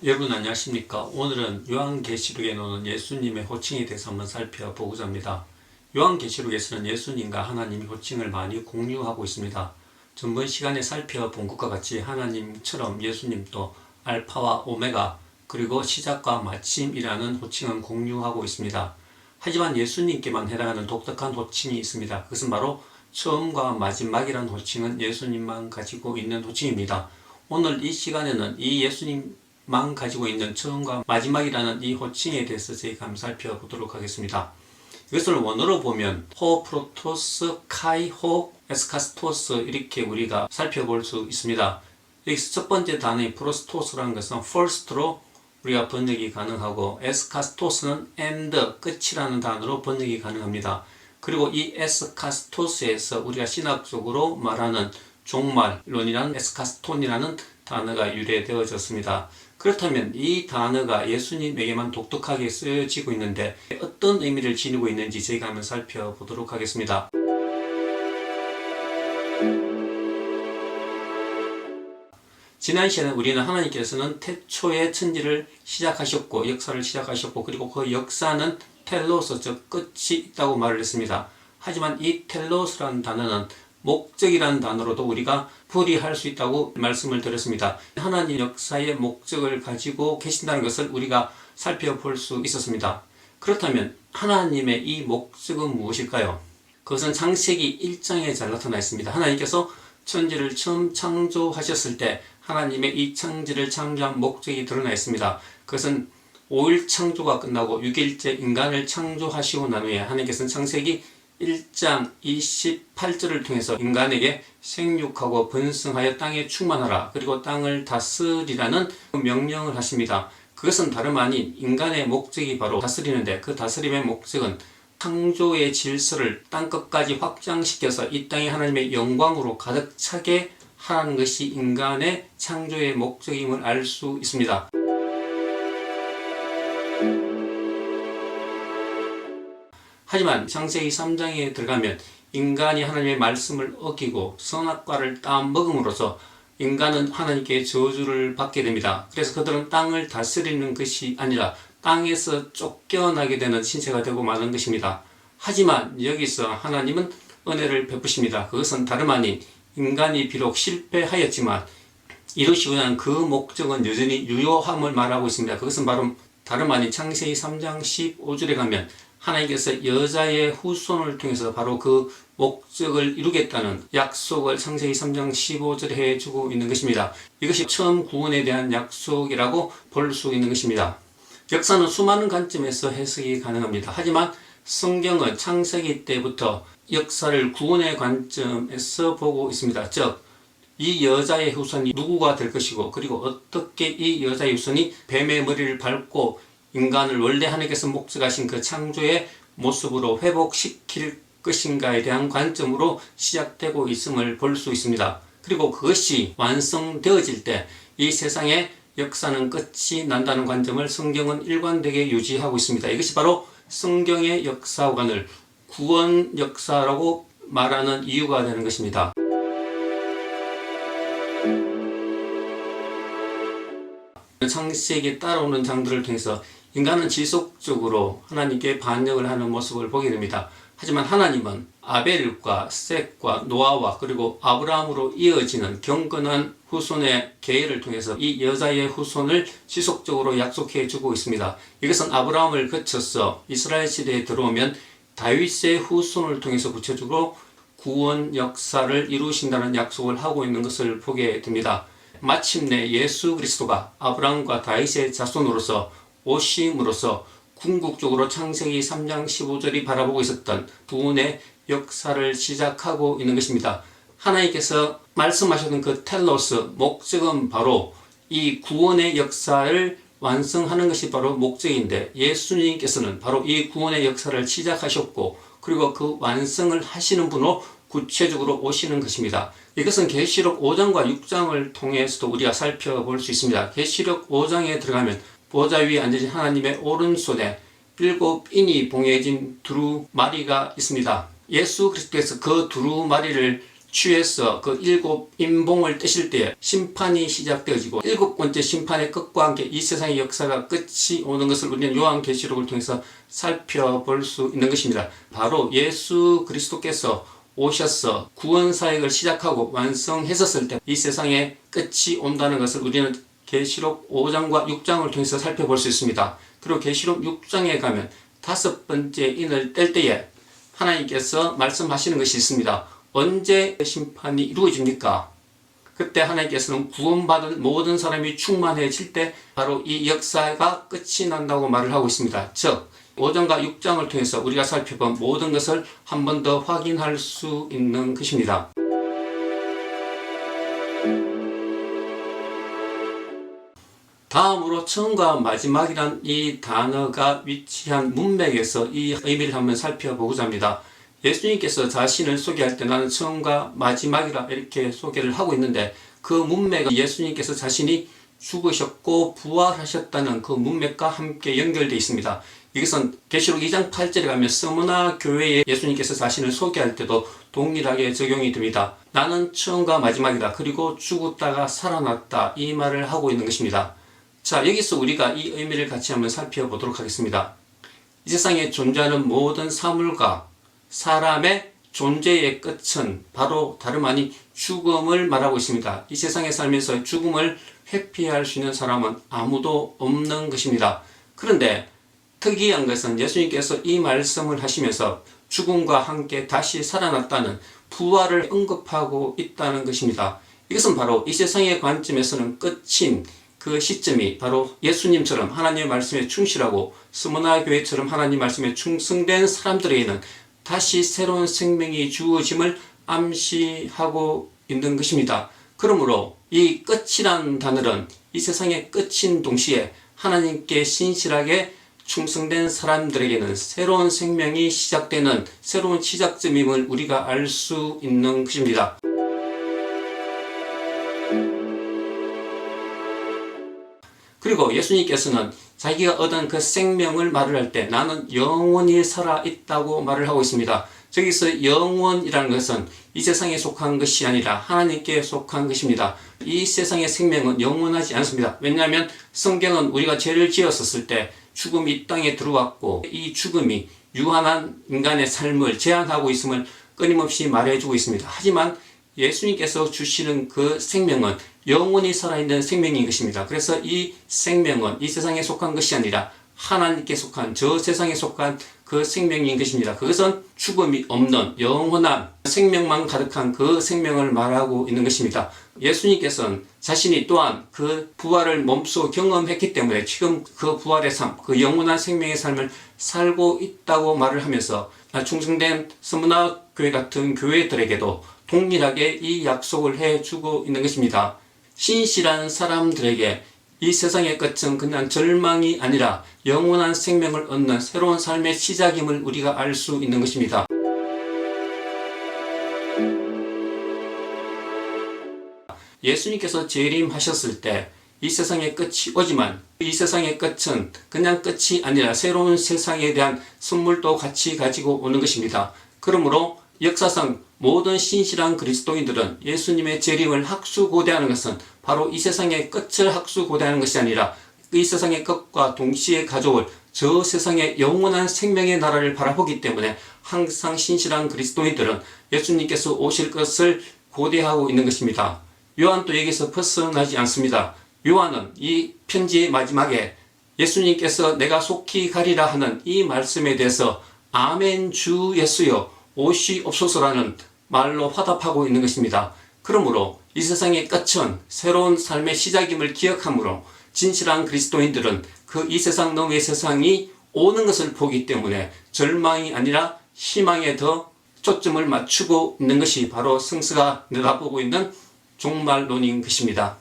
여러분 안녕하십니까? 오늘은 요한계시록에 나오는 예수님의 호칭에 대해서 한번 살펴보고자 합니다. 요한계시록에서는 예수님과 하나님이 호칭을 많이 공유하고 있습니다. 전번 시간에 살펴본 것과 같이 하나님처럼 예수님도 알파와 오메가 그리고 시작과 마침이라는 호칭은 공유하고 있습니다. 하지만 예수님께만 해당하는 독특한 호칭이 있습니다. 그것은 바로 처음과 마지막이라는 호칭은 예수님만 가지고 있는 호칭입니다. 오늘 이 시간에는 이 예수님만 가지고 있는 처음과 마지막이라는 이 호칭에 대해서 저희가 한번 살펴보도록 하겠습니다. 이것을 원어로 보면 호 프로토스 카이 호 에스카스토스 이렇게 우리가 살펴볼 수 있습니다. 여기서 첫 번째 단어의 프로스토스라는 것은 first로 우리가 번역이 가능하고 에스카스토스는 end 끝이라는 단어로 번역이 가능합니다. 그리고 이 에스카스토스에서 우리가 신학적으로 말하는 종말론이라는 에스카스톤이라는 단어가 유래되어졌습니다. 그렇다면 이 단어가 예수님에게만 독특하게 쓰여지고 있는데 어떤 의미를 지니고 있는지 저희가 한번 살펴보도록 하겠습니다. 지난 시간에 우리는 하나님께서는 태초에 천지를 시작하셨고 역사를 시작하셨고 그리고 그 역사는 텔로스 즉 끝이 있다고 말을 했습니다. 하지만 이 텔로스라는 단어는 목적이라는 단어로도 우리가 풀이할 수 있다고 말씀을 드렸습니다. 하나님 역사의 목적을 가지고 계신다는 것을 우리가 살펴볼 수 있었습니다. 그렇다면 하나님의 이 목적은 무엇일까요? 그것은 창세기 1장에 잘 나타나 있습니다. 하나님께서 천지를 처음 창조하셨을 때 하나님의 이 천지를 창조한 목적이 드러나 있습니다. 그것은 5일 창조가 끝나고 6일째 인간을 창조하시고 난 후에 하나님께서는 창세기 1장 28절을 통해서 인간에게 생육하고 번성하여 땅에 충만하라 그리고 땅을 다스리라는 명령을 하십니다. 그것은 다름 아닌 인간의 목적이 바로 다스리는데 그 다스림의 목적은 창조의 질서를 땅끝까지 확장시켜서 이 땅에 하나님의 영광으로 가득 차게 하는 것이 인간의 창조의 목적임을 알 수 있습니다. 하지만 창세기 3장에 들어가면 인간이 하나님의 말씀을 어기고 선악과를 따먹음으로써 인간은 하나님께 저주를 받게 됩니다. 그래서 그들은 땅을 다스리는 것이 아니라 땅에서 쫓겨나게 되는 신체가 되고 마는 것입니다. 하지만 여기서 하나님은 은혜를 베푸십니다. 그것은 다름 아닌 인간이 비록 실패하였지만 이루시고자 하는 그 목적은 여전히 유효함을 말하고 있습니다. 그것은 바로 다름 아닌 창세기 3장 15절에 가면 하나님께서 여자의 후손을 통해서 바로 그 목적을 이루겠다는 약속을 창세기 3장 15절에 해주고 있는 것입니다. 이것이 처음 구원에 대한 약속이라고 볼 수 있는 것입니다. 역사는 수많은 관점에서 해석이 가능합니다. 하지만 성경은 창세기 때부터 역사를 구원의 관점에서 보고 있습니다. 즉, 이 여자의 후손이 누구가 될 것이고 그리고 어떻게 이 여자의 후손이 뱀의 머리를 밟고 인간을 원래 하나님께서 목적하신 그 창조의 모습으로 회복시킬 것인가에 대한 관점으로 시작되고 있음을 볼 수 있습니다. 그리고 그것이 완성되어질 때 이 세상의 역사는 끝이 난다는 관점을 성경은 일관되게 유지하고 있습니다. 이것이 바로 성경의 역사관을 구원 역사라고 말하는 이유가 되는 것입니다. 창세기에 따라오는 장들을 통해서 인간은 지속적으로 하나님께 반역을 하는 모습을 보게 됩니다. 하지만 하나님은 아벨과 셋과 노아와 그리고 아브라함으로 이어지는 경건한 후손의 계회를 통해서 이 여자의 후손을 지속적으로 약속해 주고 있습니다. 이것은 아브라함을 거쳐서 이스라엘 시대에 들어오면 다윗의 후손을 통해서 구체적으로 구원 역사를 이루신다는 약속을 하고 있는 것을 보게 됩니다. 마침내 예수 그리스도가 아브라함과 다윗의 자손으로서 오심으로써 궁극적으로 창세기 3장 15절이 바라보고 있었던 구원의 역사를 시작하고 있는 것입니다. 하나님께서 말씀하셨던 그 텔로스 목적은 바로 이 구원의 역사를 완성하는 것이 바로 목적인데 예수님께서는 바로 이 구원의 역사를 시작하셨고 그리고 그 완성을 하시는 분으로 구체적으로 오시는 것입니다. 이것은 계시록 5장과 6장을 통해서도 우리가 살펴볼 수 있습니다. 계시록 5장에 들어가면 보좌 위에 앉으신 하나님의 오른손에 7인이 봉해진 두루마리가 있습니다. 예수 그리스도께서 그 두루마리를 취해서 그 7인봉을 떼실 때에 심판이 시작되어지고 7번째 심판의 끝과 함께 이 세상의 역사가 끝이 오는 것을 우리는 요한계시록을 통해서 살펴볼 수 있는 것입니다. 바로 예수 그리스도께서 오셔서 구원사역을 시작하고 완성했었을 때 이 세상의 끝이 온다는 것을 우리는 계시록 5장과 6장을 통해서 살펴볼 수 있습니다. 그리고 계시록 6장에 가면 5번째 인을 뗄 때에 하나님께서 말씀하시는 것이 있습니다. 언제 심판이 이루어집니까? 그때 하나님께서는 구원받은 모든 사람이 충만해질 때 바로 이 역사가 끝이 난다고 말을 하고 있습니다. 즉 5장과 6장을 통해서 우리가 살펴본 모든 것을 한 번 더 확인할 수 있는 것입니다. 다음으로 처음과 마지막이란 이 단어가 위치한 문맥에서 이 의미를 한번 살펴보고자 합니다. 예수님께서 자신을 소개할 때 나는 처음과 마지막이라 이렇게 소개를 하고 있는데 그 문맥은 예수님께서 자신이 죽으셨고 부활하셨다는 그 문맥과 함께 연결되어 있습니다. 이것은 계시록 2장 8절에 가면 스무나 교회에 예수님께서 자신을 소개할 때도 동일하게 적용이 됩니다. 나는 처음과 마지막이다. 그리고 죽었다가 살아났다. 이 말을 하고 있는 것입니다. 자, 여기서 우리가 이 의미를 같이 한번 살펴보도록 하겠습니다. 이 세상에 존재하는 모든 사물과 사람의 존재의 끝은 바로 다름 아닌 죽음을 말하고 있습니다. 이 세상에 살면서 죽음을 회피할 수 있는 사람은 아무도 없는 것입니다. 그런데 특이한 것은 예수님께서 이 말씀을 하시면서 죽음과 함께 다시 살아났다는 부활을 언급하고 있다는 것입니다. 이것은 바로 이 세상의 관점에서는 끝인 그 시점이 바로 예수님처럼 하나님의 말씀에 충실하고 스무나 교회처럼 하나님 말씀에 충성된 사람들에게는 다시 새로운 생명이 주어짐을 암시하고 있는 것입니다. 그러므로 이 끝이란 단어는 이 세상의 끝인 동시에 하나님께 신실하게 충성된 사람들에게는 새로운 생명이 시작되는 새로운 시작점임을 우리가 알 수 있는 것입니다. 그리고 예수님께서는 자기가 얻은 그 생명을 말을 할 때 나는 영원히 살아있다고 말을 하고 있습니다. 저기서 영원이라는 것은 이 세상에 속한 것이 아니라 하나님께 속한 것입니다. 이 세상의 생명은 영원하지 않습니다. 왜냐하면 성경은 우리가 죄를 지었었을 때 죽음이 이 땅에 들어왔고 이 죽음이 유한한 인간의 삶을 제한하고 있음을 끊임없이 말해주고 있습니다. 하지만 예수님께서 주시는 그 생명은 영원히 살아있는 생명인 것입니다. 그래서 이 생명은 이 세상에 속한 것이 아니라 하나님께 속한 저 세상에 속한 그 생명인 것입니다. 그것은 죽음이 없는 영원한 생명만 가득한 그 생명을 말하고 있는 것입니다. 예수님께서는 자신이 또한 그 부활을 몸소 경험했기 때문에 지금 그 부활의 삶, 그 영원한 생명의 삶을 살고 있다고 말을 하면서 충성된 스무나 교회 같은 교회들에게도 동일하게 이 약속을 해주고 있는 것입니다. 신실한 사람들에게 이 세상의 끝은 그냥 절망이 아니라 영원한 생명을 얻는 새로운 삶의 시작임을 우리가 알 수 있는 것입니다. 예수님께서 재림하셨을 때 이 세상의 끝이 오지만 이 세상의 끝은 그냥 끝이 아니라 새로운 세상에 대한 선물도 같이 가지고 오는 것입니다. 그러므로 역사상 모든 신실한 그리스도인들은 예수님의 재림을 학수고대하는 것은 바로 이 세상의 끝을 학수고대하는 것이 아니라 이 세상의 끝과 동시에 가져올 저 세상의 영원한 생명의 나라를 바라보기 때문에 항상 신실한 그리스도인들은 예수님께서 오실 것을 고대하고 있는 것입니다. 요한도 여기서 벗어나지 않습니다. 요한은 이 편지의 마지막에 예수님께서 내가 속히 가리라 하는 이 말씀에 대해서 아멘 주 예수여 오시옵소서라는 말로 화답하고 있는 것입니다. 그러므로 이 세상의 끝은 새로운 삶의 시작임을 기억하므로 진실한 그리스도인들은 그 이 세상 너머의 세상이 오는 것을 보기 때문에 절망이 아니라 희망에 더 초점을 맞추고 있는 것이 바로 성서가 내다보고 있는 종말론인 것입니다.